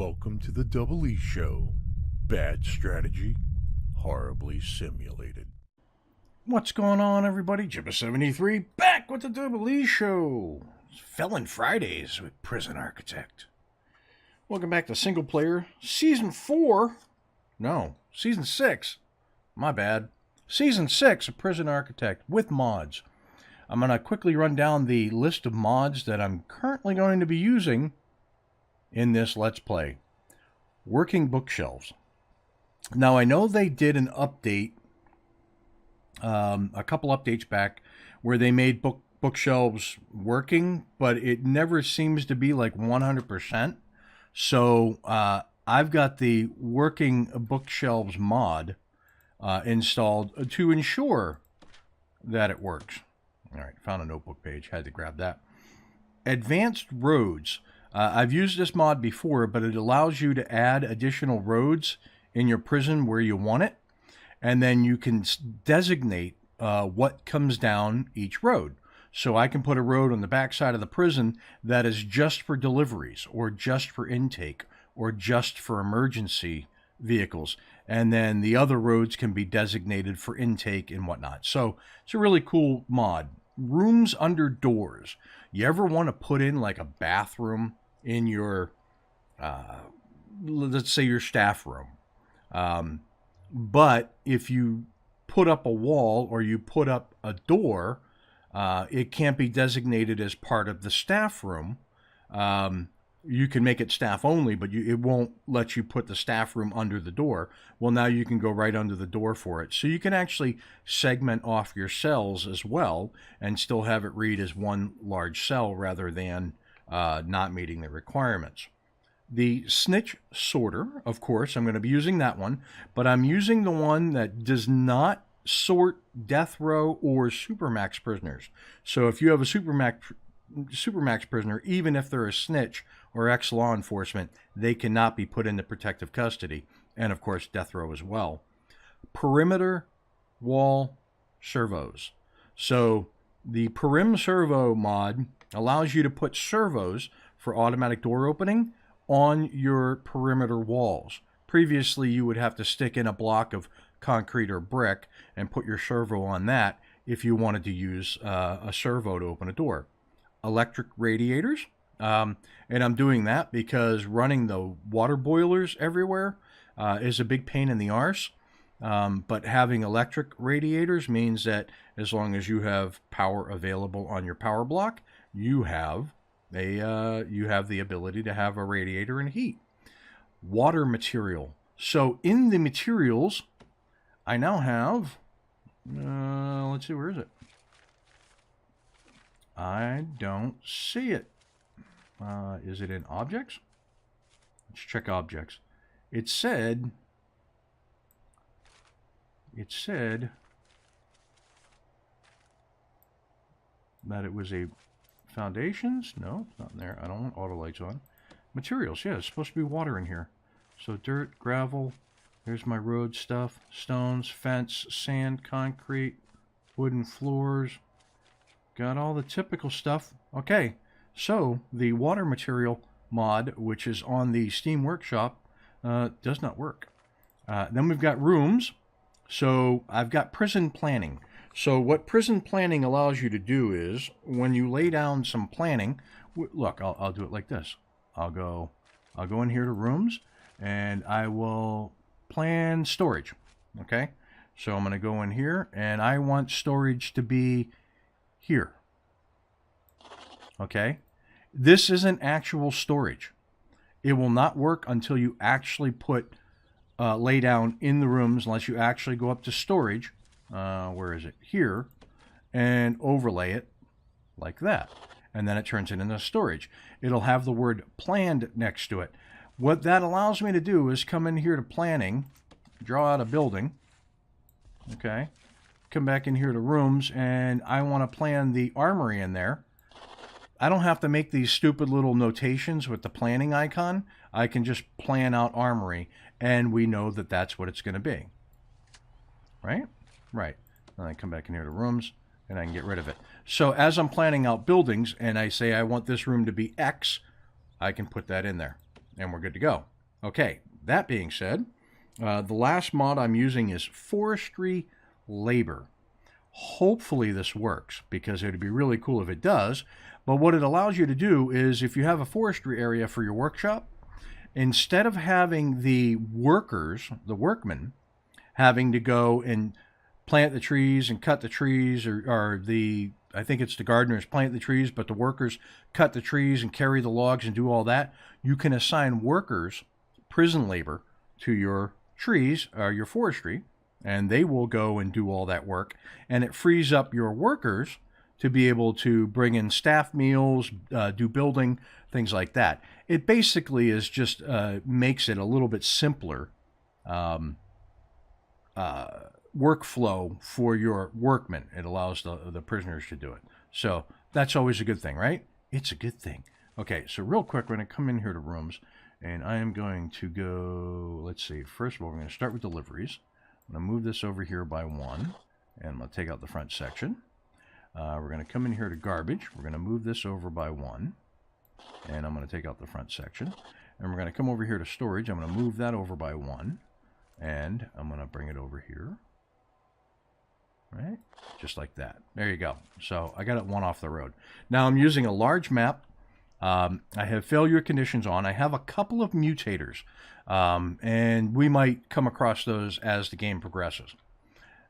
Welcome to the Double E Show. Bad strategy, horribly simulated. What's going on, everybody? Jibba73 back with the Double E Show. It's Felon Fridays with Prison Architect. Welcome back to Single Player Season 4. No, Season 6. My bad. Season 6 of Prison Architect with mods. I'm going to quickly run down the list of mods that I'm currently going to be using in this Let's Play. Working bookshelves. Now, I know they did an update a couple updates back where they made bookshelves working, but it never seems to be like 100%. So I've got the working bookshelves mod installed to ensure that it works. All right, found a notebook page, had to grab that. Advanced roads. I've used this mod before, but it allows you to add additional roads in your prison where you want it. And then you can designate what comes down each road. So I can put a road on the back side of the prison that is just for deliveries or just for intake or just for emergency vehicles. And then the other roads can be designated for intake and whatnot. So it's a really cool mod. Rooms under doors. You ever want to put in like a bathroom in your, let's say your staff room. But if you put up a wall or you put up a door, it can't be designated as part of the staff room. You can make it staff only, but it won't let you put the staff room under the door. Well, now you can go right under the door for it. So you can actually segment off your cells as well and still have it read as one large cell rather than not meeting the requirements. The snitch sorter, of course, I'm going to be using that one, but I'm using the one that does not sort death row or supermax prisoners. So if you have a supermax prisoner, even if they're a snitch or ex-law enforcement, they cannot be put into protective custody, and of course death row as well. Perimeter wall servos. So the Perim servo mod allows you to put servos for automatic door opening on your perimeter walls. Previously, you would have to stick in a block of concrete or brick and put your servo on that if you wanted to use a servo to open a door. Electric radiators. And I'm doing that because running the water boilers everywhere is a big pain in the arse. But having electric radiators means that as long as you have power available on your power block, you have the ability to have a radiator and heat. Water material. So in the materials, I now have, let's see, where is it? I don't see it. Is it in objects? Let's check objects. It said that it was a foundations. No, it's not in there. I don't want auto lights on. Materials. Yeah, it's supposed to be water in here. So dirt, gravel. There's my road stuff. Stones, fence, sand, concrete, wooden floors. Got all the typical stuff. Okay, so the water material mod, which is on the Steam Workshop, does not work. Then we've got rooms. So I've got prison planning. So what prison planning allows you to do is when you lay down some planning, look, I'll do it like this. I'll go in here to rooms and I will plan storage. Okay. So I'm going to go in here and I want storage to be here. Okay. This isn't actual storage. It will not work until you actually put lay down in the rooms, unless you actually go up to storage. Where is it? Here, and overlay it like that. And then it turns it into storage. It'll have the word planned next to it. What that allows me to do is come in here to planning, draw out a building, okay, come back in here to rooms, and I want to plan the armory in there. I don't have to make these stupid little notations with the planning icon. I can just plan out armory, and we know that that's what it's going to be. Right? Right. Then I come back in here to rooms, and I can get rid of it. So as I'm planning out buildings, and I say I want this room to be X, I can put that in there. and we're good to go. Okay, that being said, the last mod I'm using is forestry labor. Hopefully this works, because it would be really cool if it does. But what it allows you to do is, if you have a forestry area for your workshop, instead of having the workers, the workmen, having to go and plant the trees and cut the trees, or the, I think it's the gardeners plant the trees, but the workers cut the trees and carry the logs and do all that, you can assign workers, prison labor, to your trees, or your forestry, and they will go and do all that work. And it frees up your workers to be able to bring in staff meals, do building, things like that. It basically is just makes it a little bit simpler workflow for your workmen. It allows the prisoners to do it. So that's always a good thing, right? It's a good thing. Okay, so real quick, we're going to come in here to rooms, and I am going to go, let's see, first of all, we're going to start with deliveries. I'm going to move this over here by 1, and I'm going to take out the front section. We're going to come in here to garbage. We're going to move this over by 1, and I'm going to take out the front section. And we're going to come over here to storage. I'm going to move that over by 1, and I'm going to bring it over here. Right? Just like that. There you go. So I got it 1 off the road. Now I'm using a large map. I have failure conditions on. I have a couple of mutators, and we might come across those as the game progresses.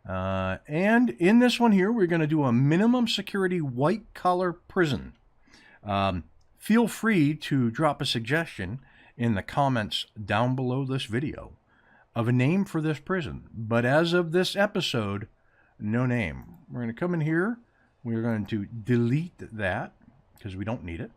And in this one here, we're going to do a minimum security white collar prison. Feel free to drop a suggestion in the comments down below this video of a name for this prison. But as of this episode, no name. We're going to come in here. We're going to delete that because we don't need it.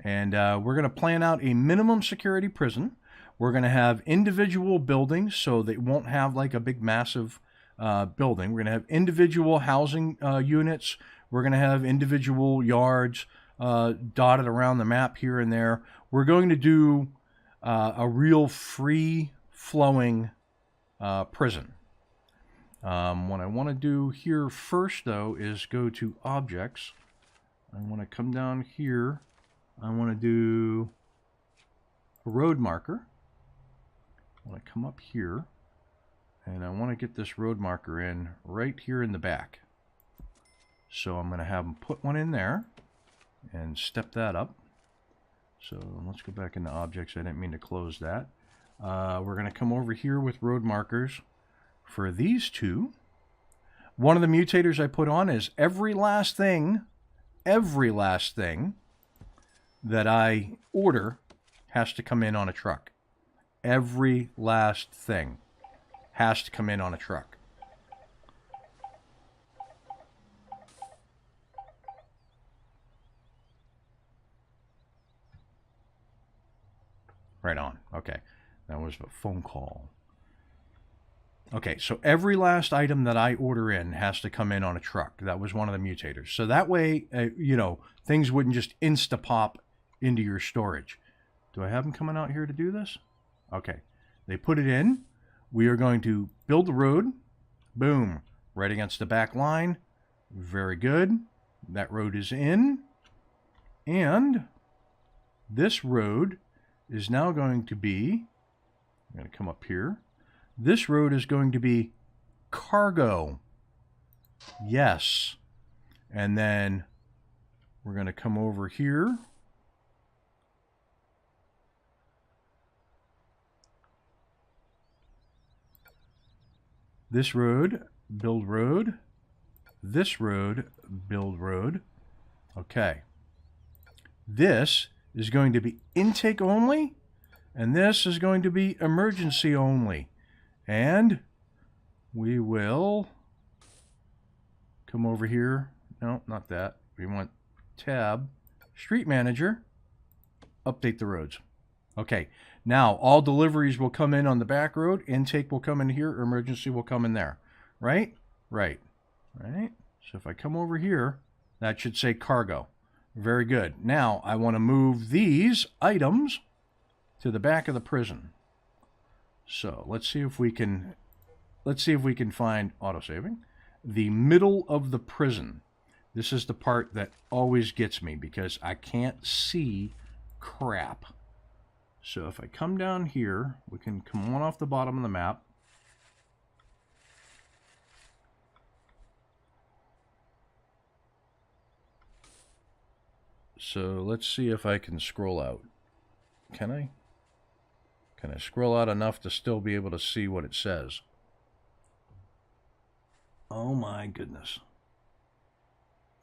And we're going to plan out a minimum security prison. We're going to have individual buildings, so they won't have like a big massive building. We're going to have individual housing units. We're going to have individual yards dotted around the map here and there. We're going to do a real free-flowing prison. What I want to do here first, though, is go to Objects. I want to come down here. I want to do a road marker. I want to come up here, and I want to get this road marker in right here in the back. So I'm going to have them put one in there and step that up. So let's go back into Objects. I didn't mean to close that. We're going to come over here with road markers for these two. One of the mutators I put on is every last thing that I order has to come in on a truck. Every last thing has to come in on a truck. Right on. Okay. That was a phone call. Okay, so every last item that I order in has to come in on a truck. That was one of the mutators. So that way, you know, things wouldn't just insta-pop into your storage. Do I have them coming out here to do this? Okay. They put it in. We are going to build the road. Boom. Right against the back line. Very good. That road is in. And this road is now going to be, I'm going to come up here. This road is going to be cargo. Yes. And then we're going to come over here. This road, build road. This road, build road. Okay. This is going to be intake only, and this is going to be emergency only. And we will come over here. No, not that. We want tab, street manager, update the roads. Okay, now all deliveries will come in on the back road. Intake will come in here. Emergency will come in there. Right? Right. Right. So if I come over here, that should say cargo. Very good. Now I want to move these items to the back of the prison. So let's see if we can find autosaving. The middle of the prison. This is the part that always gets me because I can't see crap. So if I come down here, we can come on off the bottom of the map. So let's see if I can scroll out. Can I? Can I scroll out enough to still be able to see what it says? Oh my goodness.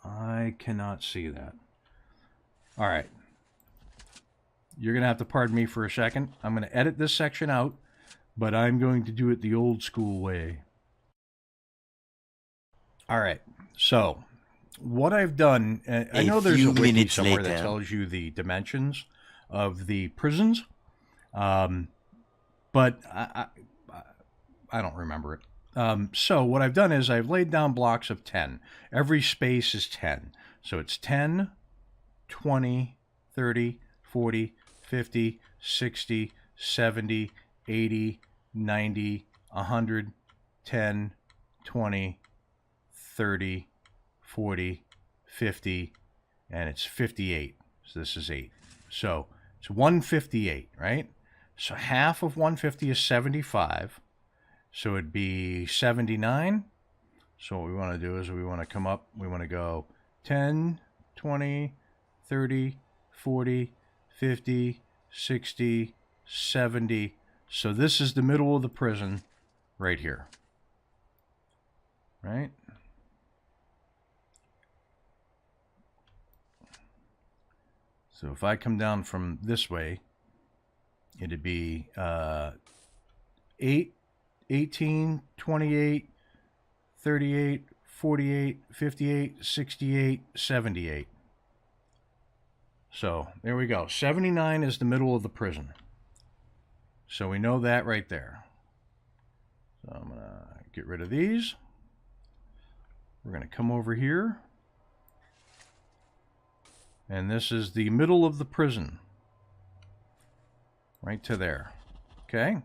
I cannot see that. All right. You're going to have to pardon me for a second. I'm going to edit this section out, but I'm going to do it the old school way. All right. So what I've done, I know there's a wiki somewhere that tells you the dimensions of the prisons, but I don't remember it. So what I've done is I've laid down blocks of 10. Every space is 10. So it's 10, 20, 30, 40, 50, 60, 70, 80, 90, 100, 10, 20, 30, 40, 50, and it's 58. So this is 8. So it's 158, right? So half of 150 is 75. So it'd be 79. So what we want to do is we want to come up, we want to go 10, 20, 30, 40, 50, 60, 70. So this is the middle of the prison right here. Right? So if I come down from this way, it'd be 8, 18, 28, 38, 48, 58, 68, 78. So there we go. 79 is the middle of the prison. So we know that right there. So I'm going to get rid of these. We're going to come over here. And this is the middle of the prison. Right to there. Okay?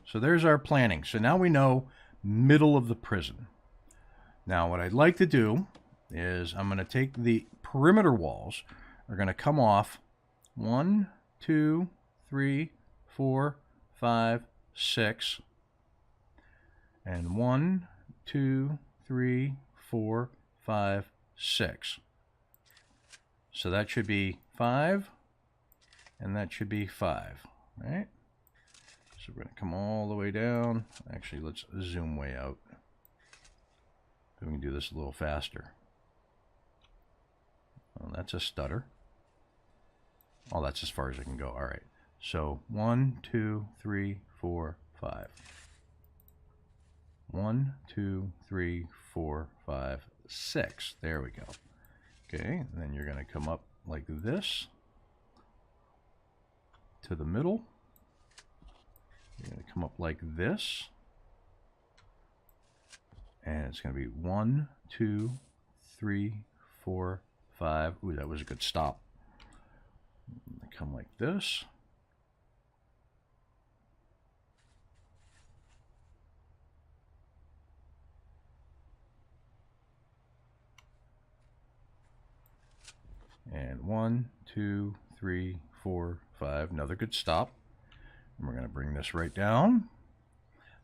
So there's our planning. So now we know middle of the prison. Now what I'd like to do is I'm going to take the perimeter walls. Are going to come off 1, 2, 3, 4, 5, 6. And 1, 2, 3, 4, 5, 6. So that should be 5, and that should be 5, right? So we're going to come all the way down. Actually, let's zoom way out. We can do this a little faster. Well, that's a stutter. Oh, that's as far as I can go. All right. So 1, 2, 3, 4, 5. 1, 2, 3, 4, 5, 6. There we go. Okay, and then you're going to come up like this to the middle. You're going to come up like this. And it's going to be 1, 2, 3, 4, 5. Ooh, that was a good stop. Come like this. And 1, 2, 3, 4, 5. Another good stop. And we're going to bring this right down.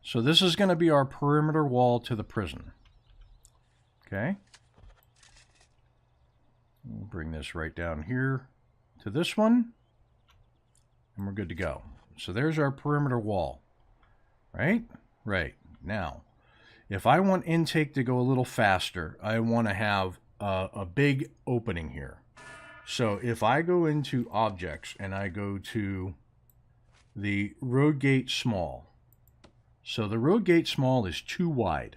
So this is going to be our perimeter wall to the prison. Okay. We'll bring this right down here to this one. And we're good to go. So there's our perimeter wall. Right? Right. Now, if I want intake to go a little faster, I want to have a big opening here. So if I go into objects and I go to the road gate small. So the road gate small is too wide.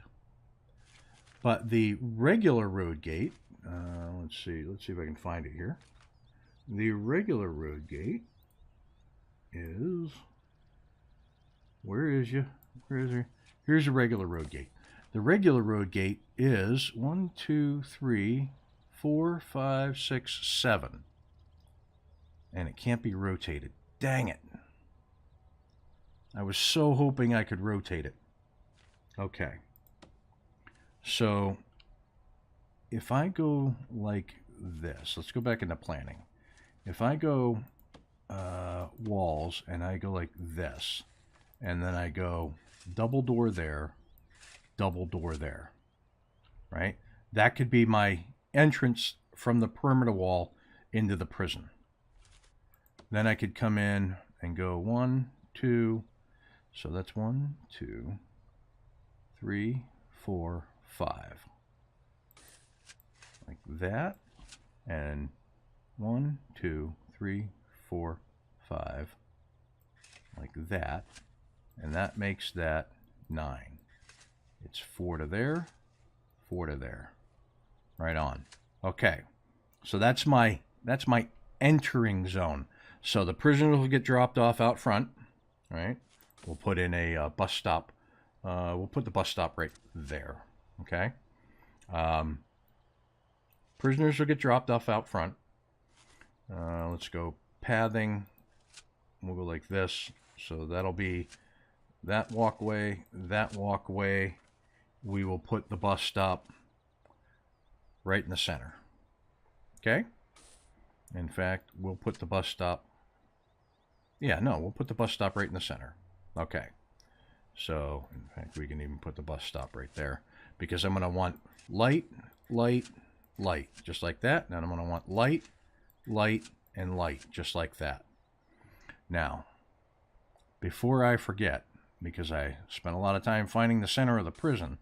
But the regular road gate, let's see if I can find it here. The regular road gate is, where is you? Where is it? Here's a regular road gate. The regular road gate is 1, 2, 3, 4, 5, 6, 7. And it can't be rotated. Dang it. I was so hoping I could rotate it. Okay. So if I go like this, let's go back into planning. If I go walls, and I go like this, and then I go double door there, double door there, right? That could be my entrance from the perimeter wall into the prison. Then I could come in and go 1, 2, so that's 1, 2, 3, 4, 5. Like that. And 1, 2, 3, 4, 5. Like that. And that makes that 9. It's 4 to there, 4 to there. Right on. Okay. So that's my entering zone. So the prisoners will get dropped off out front, right? We'll put in a bus stop. We'll put the bus stop right there, okay? Prisoners will get dropped off out front. Let's go pathing. We'll go like this. So that'll be that walkway, that walkway. We will put the bus stop right in the center. Okay? In fact, we'll put the bus stop. Yeah, no, we'll put the bus stop right in the center. Okay. So, in fact, we can even put the bus stop right there because I'm going to want light, light, light, just like that. And I'm going to want light, light, and light, just like that. Now, before I forget, because I spent a lot of time finding the center of the prison,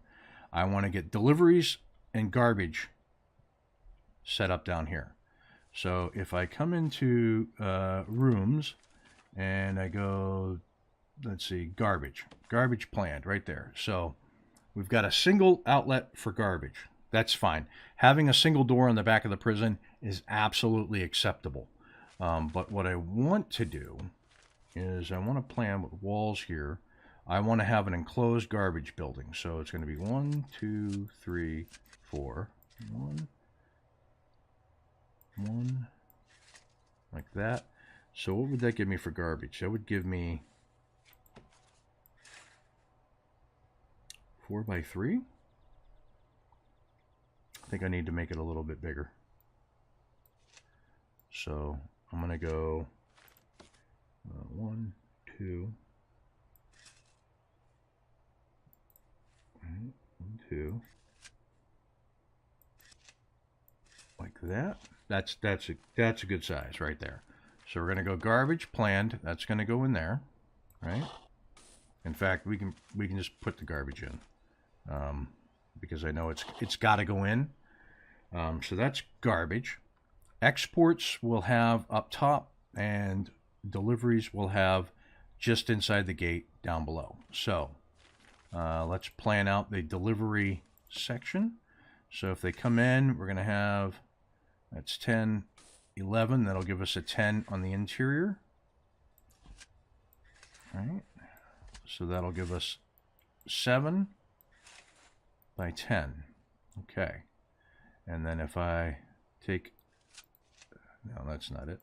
I want to get deliveries and garbage set up down here. So if I come into rooms and I go, let's see, garbage planned right there. So we've got a single outlet for garbage. That's fine. Having a single door on the back of the prison is absolutely acceptable. But what I want to do is I want to plan with walls here. I want to have an enclosed garbage building. So it's going to be 1, 2, 3, 4. 1, like that. So what would that give me for garbage? That would give me 4 by 3. I think I need to make it a little bit bigger. So I'm going to go 1, 2, 1, 2, like that. That's a good size right there. So we're going to go garbage planned. That's going to go in there, right? In fact, we can just put the garbage in because I know it's got to go in. So that's garbage. Exports will have up top, and deliveries will have just inside the gate down below. So let's plan out the delivery section. So if they come in, we're going to have, that's 10, 11. That'll give us a 10 on the interior. All right. So that'll give us 7 by 10. Okay. And then if I take, no, that's not it.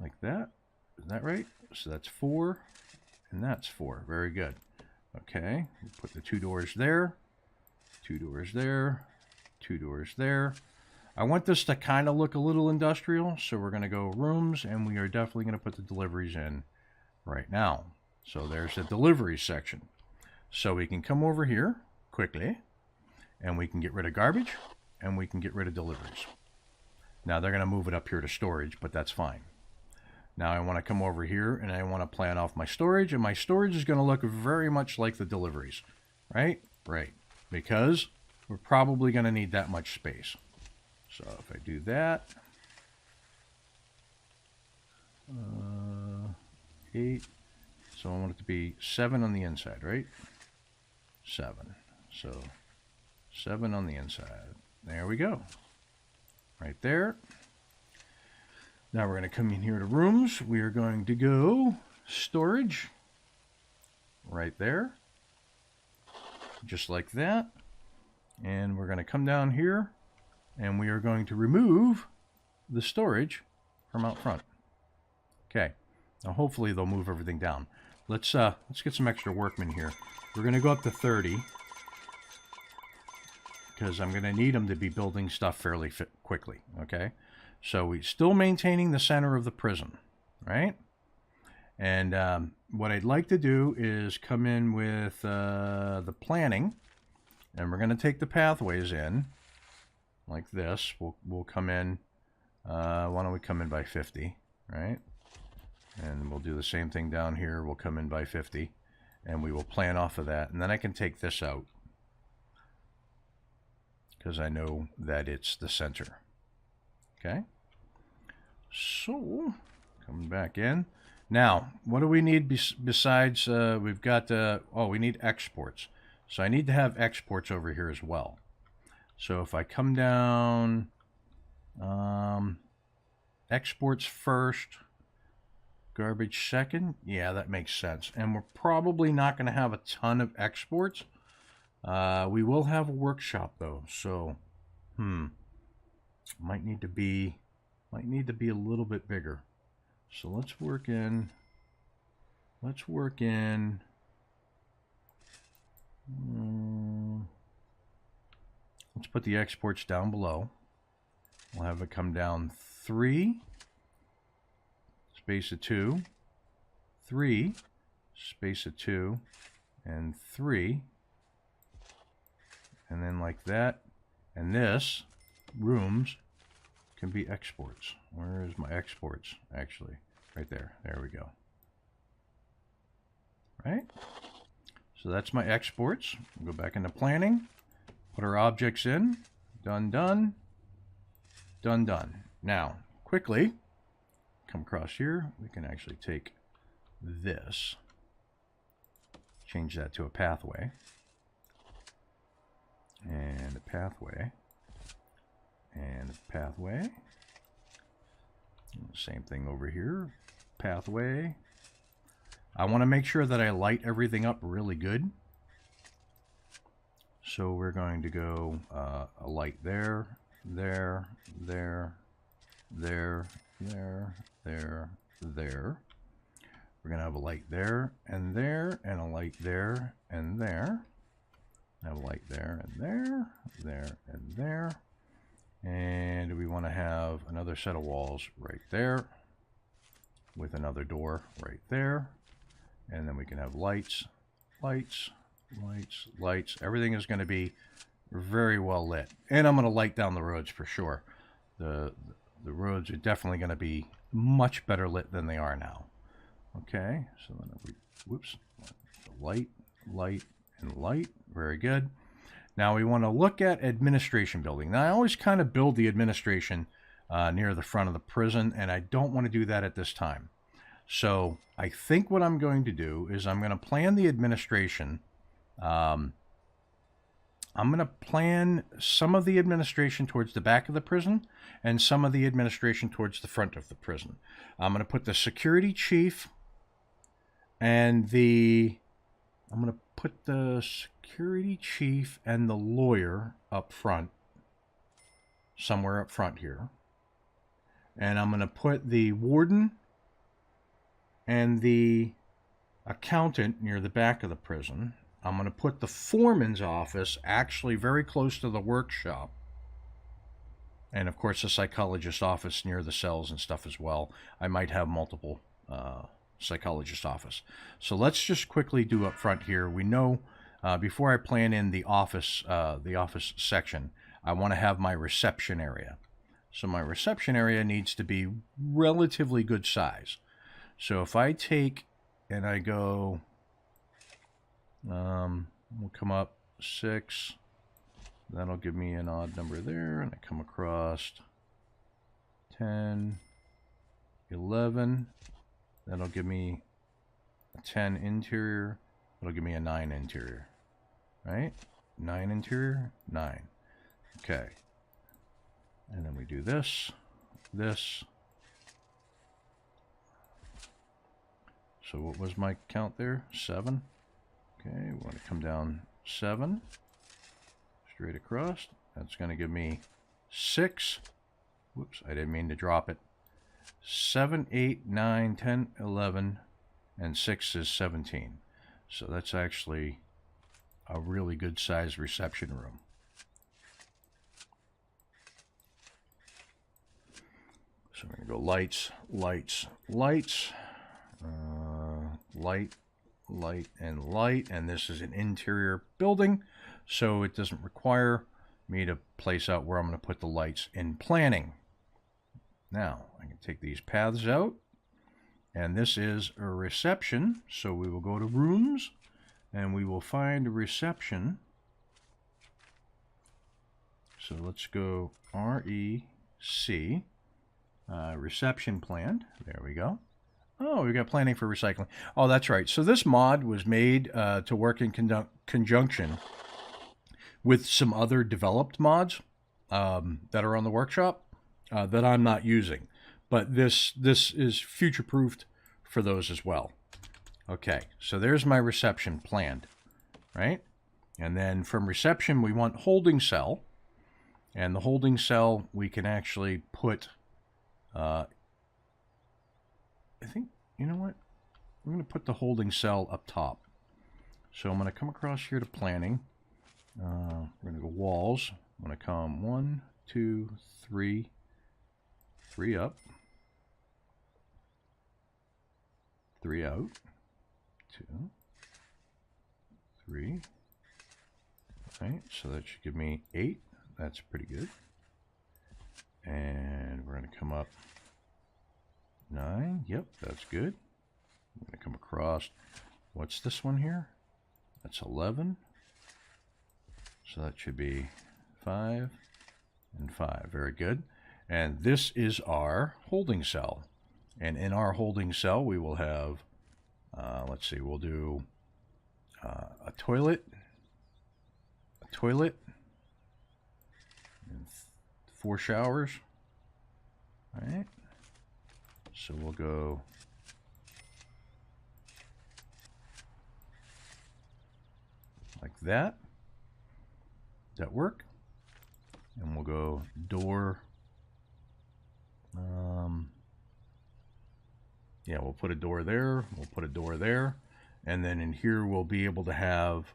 Like that. Is that right? So that's 4, and that's 4. Very good. Okay. We'll put the 2 doors there, 2 doors there, 2 doors there. I want this to kind of look a little industrial, so we're going to go rooms, and we are definitely going to put the deliveries in right now. So there's the delivery section. So we can come over here quickly, and we can get rid of garbage, and we can get rid of deliveries. Now they're going to move it up here to storage, but that's fine. Now I want to come over here, and I want to plan off my storage, and my storage is going to look very much like the deliveries, right? Right, because we're probably going to need that much space. So if I do that, 8, so I want it to be 7 on the inside, right? 7, so 7 on the inside. There we go, right there. Now we're going to come in here to rooms. We are going to go storage, right there, just like that. And we're going to come down here, and we are going to remove the storage from out front. Okay. Now hopefully they'll move everything down. Let's get some extra workmen here. We're going to go up to 30 because I'm going to need them to be building stuff fairly quickly. Okay. So we're still maintaining the center of the prison. right? And what I'd like to do is come in with the planning, and we're going to take the pathways in like this. We'll come in, why don't we come in by 50, right? And we'll do the same thing down here. We'll come in by 50, and we will plan off of that. And then I can take this out because I know that it's the center. Okay? So, coming back in. Now, what do we need besides, we've got, we need exports. So I need to have exports over here as well. So if I come down, exports first, garbage second, yeah, that makes sense. And we're probably not going to have a ton of exports. We will have a workshop though, so, might need to be a little bit bigger. So let's work in, let's put the exports down below. We'll have it come down 3, space of 2, 3, space of 2, and 3. And then like that. And this, rooms, can be exports. Where is my exports, actually? Right there. There we go. Right? So that's my exports. We'll go back into planning. Put our objects in. Done, done. Done, done. Now, quickly, come across here. We can actually take this. Change that to a pathway. And a pathway. And a pathway. Same thing over here. Pathway. I want to make sure that I light everything up really good. So we're going to go a light there, there, there, there, there, there, there. We're going to have a light there, and a light there, and there. Have a light there, and there, there, and there. And we want to have another set of walls right there with another door right there. And then we can have lights, lights, lights, lights. Everything is going to be very well lit. And I'm going to light down the roads for sure. The roads are definitely going to be much better lit than they are now. Okay, so then we, whoops, light, light, and light. Very good. Now we want to look at administration building. Now I always kind of build the administration near the front of the prison, and I don't want to do that at this time. So I think what I'm going to do is I'm going to plan the administration. I'm going to plan some of the administration towards the back of the prison and some of the administration towards the front of the prison. I'm going to put the security chief and I'm going to put the security chief and the lawyer up front, somewhere up front here. And I'm going to put the warden and the accountant near the back of the prison. I'm going to put the foreman's office actually very close to the workshop. And of course the psychologist's office near the cells and stuff as well. I might have multiple psychologist office. So let's just quickly do up front here. We know before I plan in the office section, I want to have my reception area. So my reception area needs to be relatively good size. So if I take and I go, we'll come up 6, that'll give me an odd number there, and I come across 10, 11, that'll give me a 10 interior, it'll give me a 9 interior, right? 9 interior, 9. Okay. And then we do this, this. So what was my count there? 7. Okay, we want to come down 7. Straight across. That's going to give me 6. Whoops, I didn't mean to drop it. 7, 8, 9, 10, 11, and 6 is 17. So that's actually a really good sized reception room. So we're going to go lights, lights, lights, light, light, and light. And this is an interior building, so it doesn't require me to place out where I'm going to put the lights in planning. Now, I can take these paths out, and this is a reception, so we will go to rooms, and we will find a reception. So let's go REC, reception planned. There we go. Oh, we got planning for recycling. Oh, that's right. So this mod was made to work in conjunction with some other developed mods that are on the workshop that I'm not using. But this is future-proofed for those as well. Okay, so there's my reception planned, right? And then from reception, we want holding cell. And the holding cell, we can actually put, I think, you know what? I'm going to put the holding cell up top. So I'm going to come across here to planning. We're going to go walls. I'm going to come 1, 2, 3, 3 up, 3 out, 2, 3. Right, so that should give me 8. That's pretty good. And we're going to come up 9. Yep, that's good. I'm going to come across. What's this one here? That's 11. So that should be 5 and 5. Very good. And this is our holding cell. And in our holding cell, we will have, let's see, we'll do a toilet, and 4 showers. All right. So we'll go like that. Does that work? And we'll go door. Yeah, we'll put a door there. We'll put a door there. And then in here, we'll be able to have,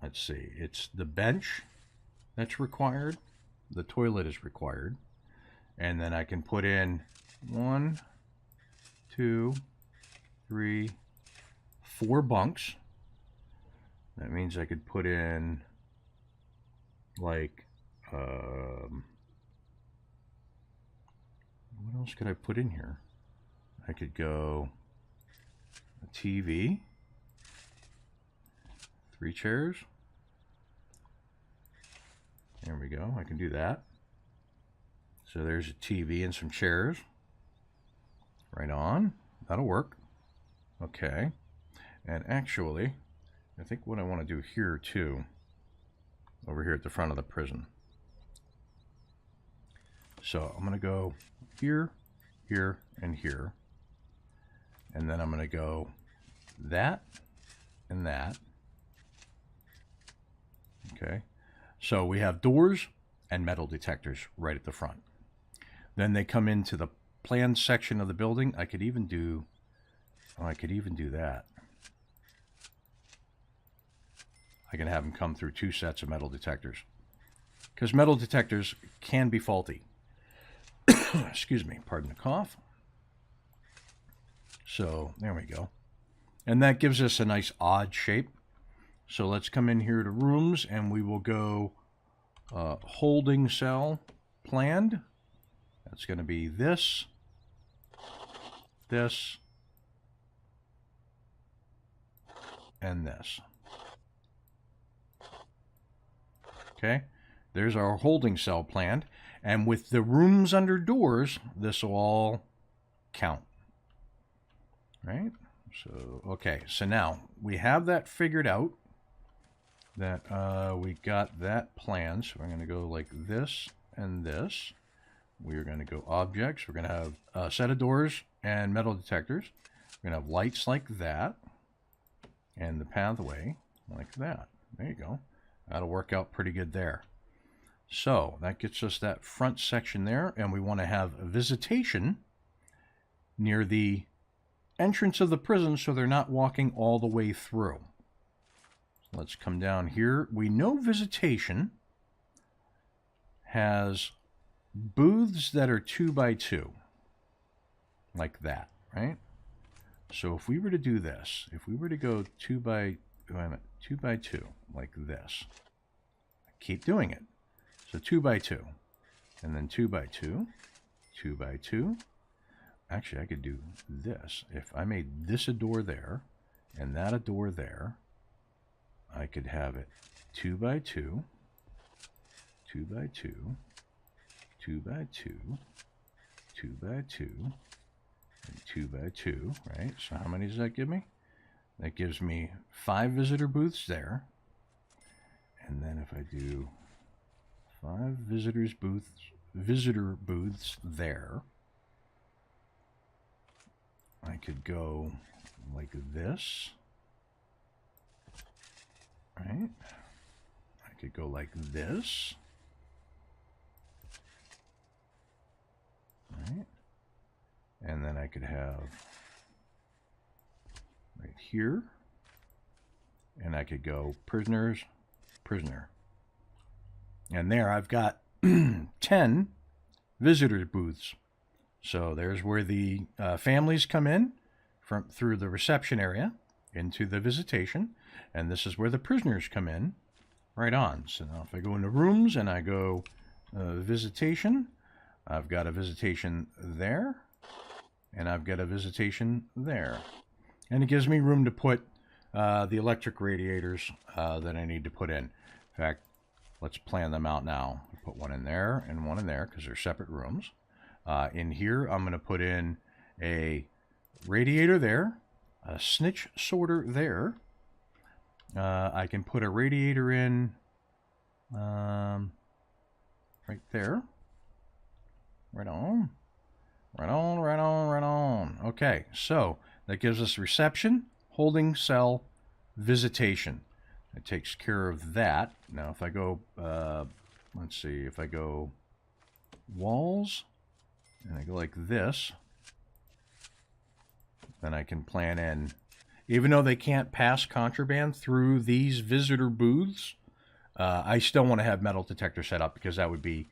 let's see, it's the bench that's required. The toilet is required. And then I can put in 1, 2, 3, 4 bunks. That means I could put in like, what else could I put in here? I could go a TV, 3 chairs. There we go. I can do that. So there's a TV and some chairs. Right on. That'll work. Okay. And actually, I think what I want to do here too, over here at the front of the prison. So I'm going to go here, here, and here. And then I'm going to go that and that. Okay. So we have doors and metal detectors right at the front. Then they come into the planned section of the building. I could even do that. I can have them come through 2 sets of metal detectors, because metal detectors can be faulty. Excuse me, pardon the cough. So there we go. And that gives us a nice odd shape. So let's come in here to rooms, and we will go holding cell planned. That's going to be this, this, and this. Okay, there's our holding cell planned. And with the rooms under doors, this will all count. Right? So, okay, so now we have that figured out. That we got that plan. So we're going to go like this and this. We're going to go objects. We're going to have a set of doors and metal detectors. We're going to have lights like that. And the pathway like that. There you go. That'll work out pretty good there. So that gets us that front section there. And we want to have a visitation near the entrance of the prison so they're not walking all the way through. So let's come down here. We know visitation has booths that are 2 by 2, like that, right? So if we were to do this, if we were to go 2 by 2, like this, keep doing it. So 2 by 2, and then 2 by 2, 2 by 2. Actually, I could do this. If I made this a door there, and that a door there, I could have it 2 by 2, 2 by 2, 2 by 2, 2 by 2, and 2 by 2, right? So how many does that give me? That gives me 5 visitor booths there. And then if I do 5 visitor booths there, I could go like this, right? I could go like this, right? And then I could have right here, and I could go prisoners, prisoner. And there I've got 10 visitor booths. So there's where the families come in through the reception area into the visitation, and this is where the prisoners come in right on. So now if I go into rooms and I go visitation, I've got a visitation there, and I've got a visitation there. And it gives me room to put the electric radiators that I need to put in. In fact, let's plan them out now. Put one in there and one in there because they're separate rooms. In here, I'm going to put in a radiator there, a snitch sorter there. I can put a radiator in right there. Right on. Right on, right on, right on. Okay, so that gives us reception, holding cell, visitation. It takes care of that. Now if I go, let's see, if I go walls, and I go like this, then I can plan in, even though they can't pass contraband through these visitor booths, I still want to have metal detector set up because that would be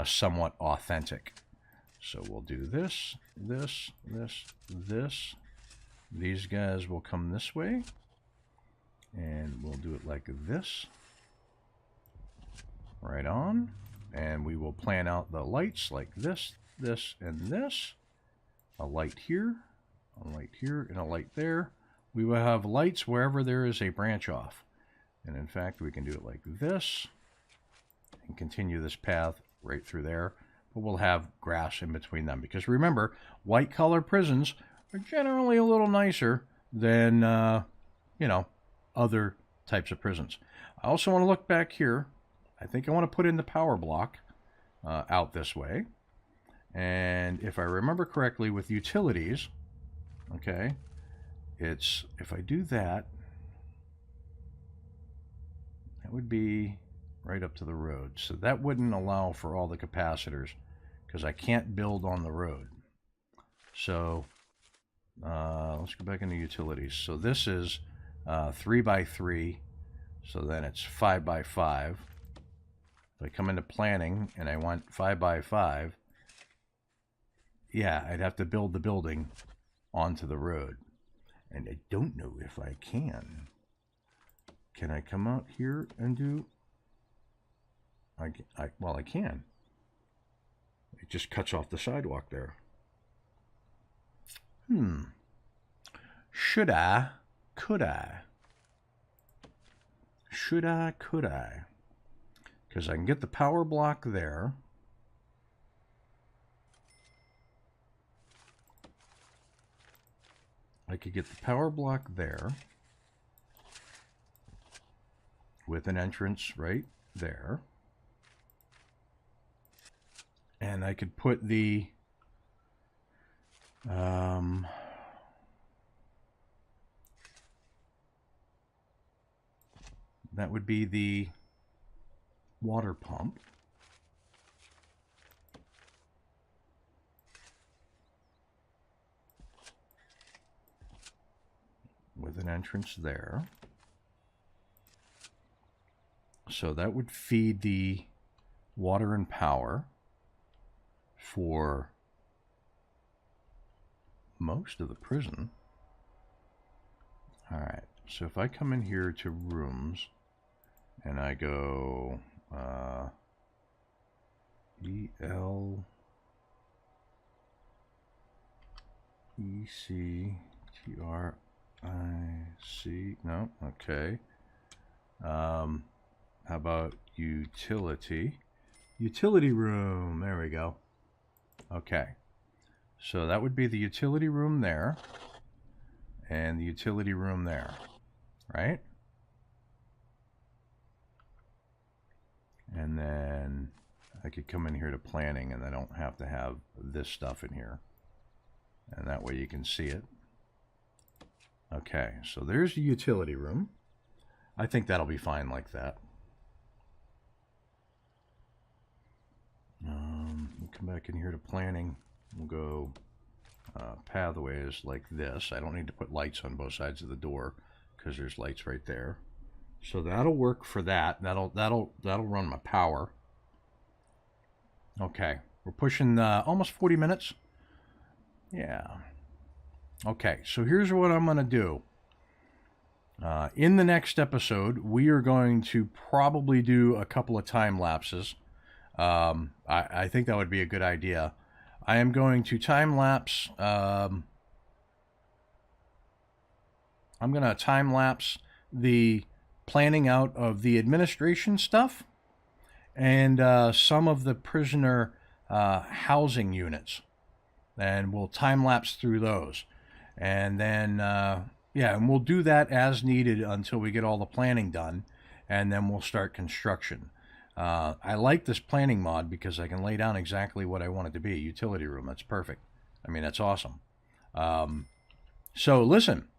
somewhat authentic. So we'll do this, this, this, this. These guys will come this way, and we'll do it like this. Right on. And we will plan out the lights like this, this, and this. A light here, a light here, and a light there. We will have lights wherever there is a branch off. And in fact, we can do it like this and continue this path right through there. But we'll have grass in between them. Because remember, white collar prisons are generally a little nicer than, you know, other types of prisons. I also want to look back here. I think I want to put in the power block out this way. And if I remember correctly with utilities, okay, it's, if I do that, that would be right up to the road. So that wouldn't allow for all the capacitors because I can't build on the road. So let's go back into utilities. So this is 3 by 3. So then it's 5 by 5. If I come into planning and I want 5 by 5, yeah, I'd have to build the building onto the road. And I don't know if I can. Can I come out here and do... well, I can. It just cuts off the sidewalk there. Should I? Could I? Should I? Could I? Because I can get the power block there. I could get the power block there with an entrance right there. And I could put the that would be the water pump. With an entrance there. So that would feed the water and power. for most of the prison. All right, so if I come in here to rooms and I go ELECTRIC, no, okay. How about utility? Utility room, there we go. Okay, so that would be the utility room there and the utility room there, right? And then I could come in here to planning and I don't have to have this stuff in here. And that way you can see it. Okay, so there's the utility room. I think that'll be fine like that. We'll come back in here to planning. We'll go pathways like this. I don't need to put lights on both sides of the door because there's lights right there. So that'll work for that. That'll run my power. Okay, we're pushing almost 40 minutes. Yeah. Okay, so here's what I'm going to do. In the next episode, we are going to probably do a couple of time lapses. I think that would be a good idea. I am going to time lapse. I'm going to time lapse the planning out of the administration stuff and some of the prisoner housing units. And we'll time lapse through those. And then, and we'll do that as needed until we get all the planning done. And then we'll start construction. I like this planning mod because I can lay down exactly what I want it to be. Utility room, that's perfect. I mean, that's awesome. So listen,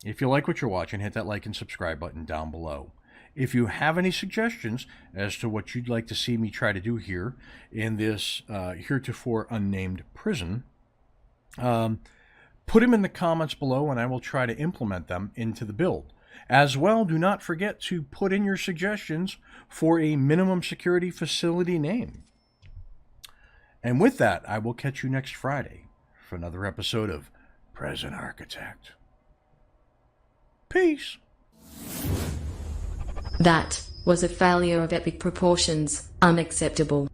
if you like what you're watching, hit that like and subscribe button down below. If you have any suggestions as to what you'd like to see me try to do here in this heretofore unnamed prison, put them in the comments below and I will try to implement them into the build. As well, do not forget to put in your suggestions for a minimum security facility name. And with that, I will catch you next Friday for another episode of Prison Architect. Peace. That was a failure of epic proportions, unacceptable.